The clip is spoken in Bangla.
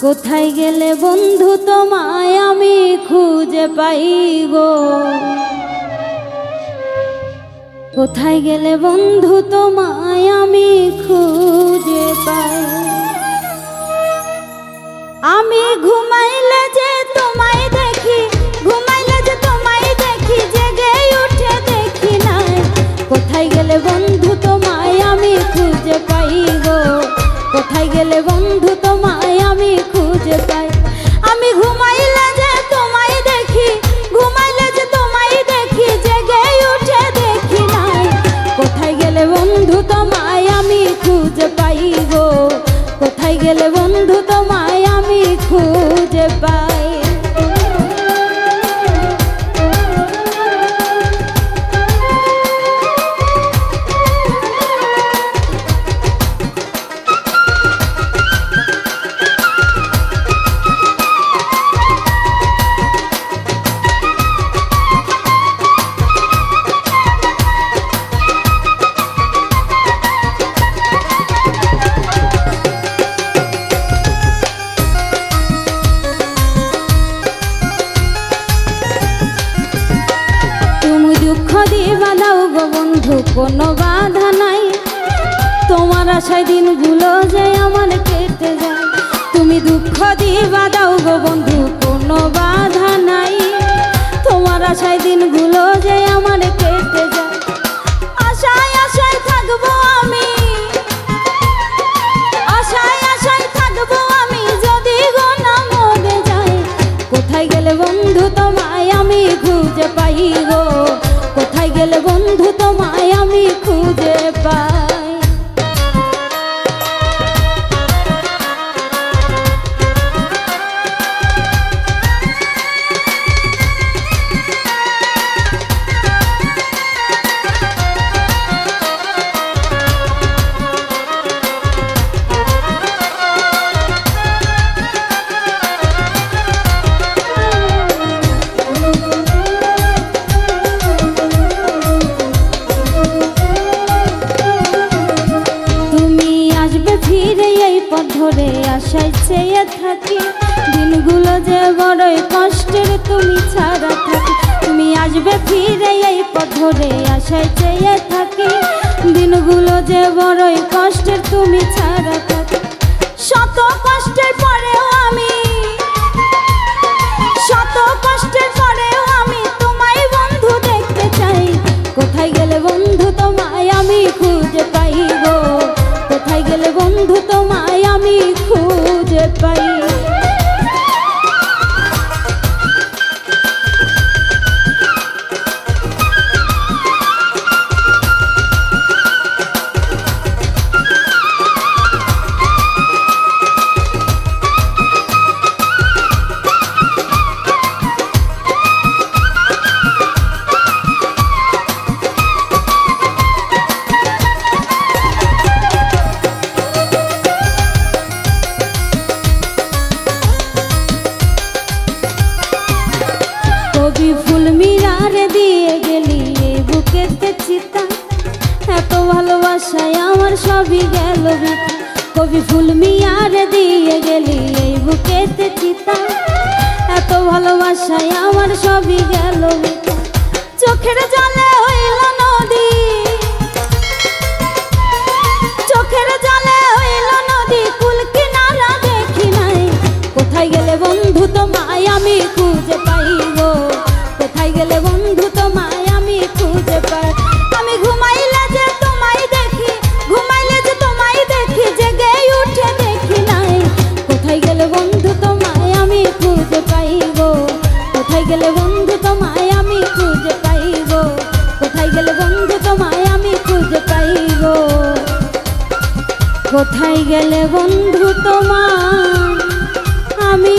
কোথায় গেলে বন্ধু তোমায় আমি খুঁজে পাই গো, কোথায় গেলে বন্ধু তোমায় আমি খুঁজে পাই। আমি ঘুমাইলে যে তোমায় দেখি, ঘুমাইলে যে তোমায় দেখি, জেগে উঠে দেখি নাই। কোথায় গেলে বন্ধু তোমায় আমি খুঁজে পাই গো, কোথায় গেলে বন্ধু তোমায় আমি খুঁজে পাই। আমি ঘুমাইলে যে তোমায় দেখি, ঘুমাইলে যে তোমায় দেখি, জেগে উঠে দেখি নাই। কোথায় গেলে বন্ধু তোমায় আমি খুঁজে পাই গো, কোথায় গেলে বন্ধু তোমায় আমি খুঁজে পাই। দুঃখ দিবা দাও গো বন্ধু কোনো বাধা নাই, তোমার আশায় দিনগুলো যে আমার কেটে যায়। তুমি দুঃখ দিবা দাও গো বন্ধু কোনো বাধা নাই, তোমার আশায় দিনগুলো যে আমার কেটে যায়। আশায় আশায় থাকবো আমি, আশায় আশায় থাকবো আমি, যদি গো না মরে যাই। কোথায় গেলে বন্ধু তোমায় আমি খুঁজে পাই গো, কোথায় গেলে বন্ধু তোমায় আমি খুঁজে পাই। ধরে আশায় চেয়ে থাকি, দিনগুলো যে বড়ই কষ্টের তুমি ছাড়া থাকি। তুমি আসবে ফিরে এই পথ ধরে আশায় চেয়ে থাকি, দিনগুলো যে বড়ই কষ্টের তুমি ছাড়া থাকি। শত কষ্টের পরেও আমি, শত কষ্টের পরেও আমি তোমায় বন্ধু দেখতে চাই। কোথায় গেলে বন্ধু তোমায় আমি খুঁজে পাই গো, কোথায় গেলে বন্ধু তোমায় আমি খুঁজে পাই। কবি ফুল মিরারে দিয়ে গেলি এই বুকেতে চিতা, এত ভালোবাসায় আমার সবই গেল বৃথা। কবি ফুল মিরারে দিয়ে গেলি এই বুকেতে চিতা, এত ভালোবাসায় আমার সবই গেল বৃথা। চোখের জলে হইল নদী, চোখের জলে হইল নদী, কুল কিনারা দেখি নাই। কোথায় গেলে বন্ধু তোমায় আমি খুঁজে পাই গো, কোথায় গেলে বন্ধু তোমায় আমি খুঁজে পাই। আমি ঘুমাইলে যে তোমায় দেখি, ঘুমাইলে যে তোমায় দেখি, জেগে উঠে দেখি নাই। কোথায় গেলে বন্ধু তোমায় আমি খুঁজে পাই গো, কোথায় গেলে বন্ধু তোমায় আমি খুঁজে পাই গো, কোথায় গেলে বন্ধু তোমায় আমি খুঁজে পাই গো। কোথায় গেলে বন্ধু তোমায় আমি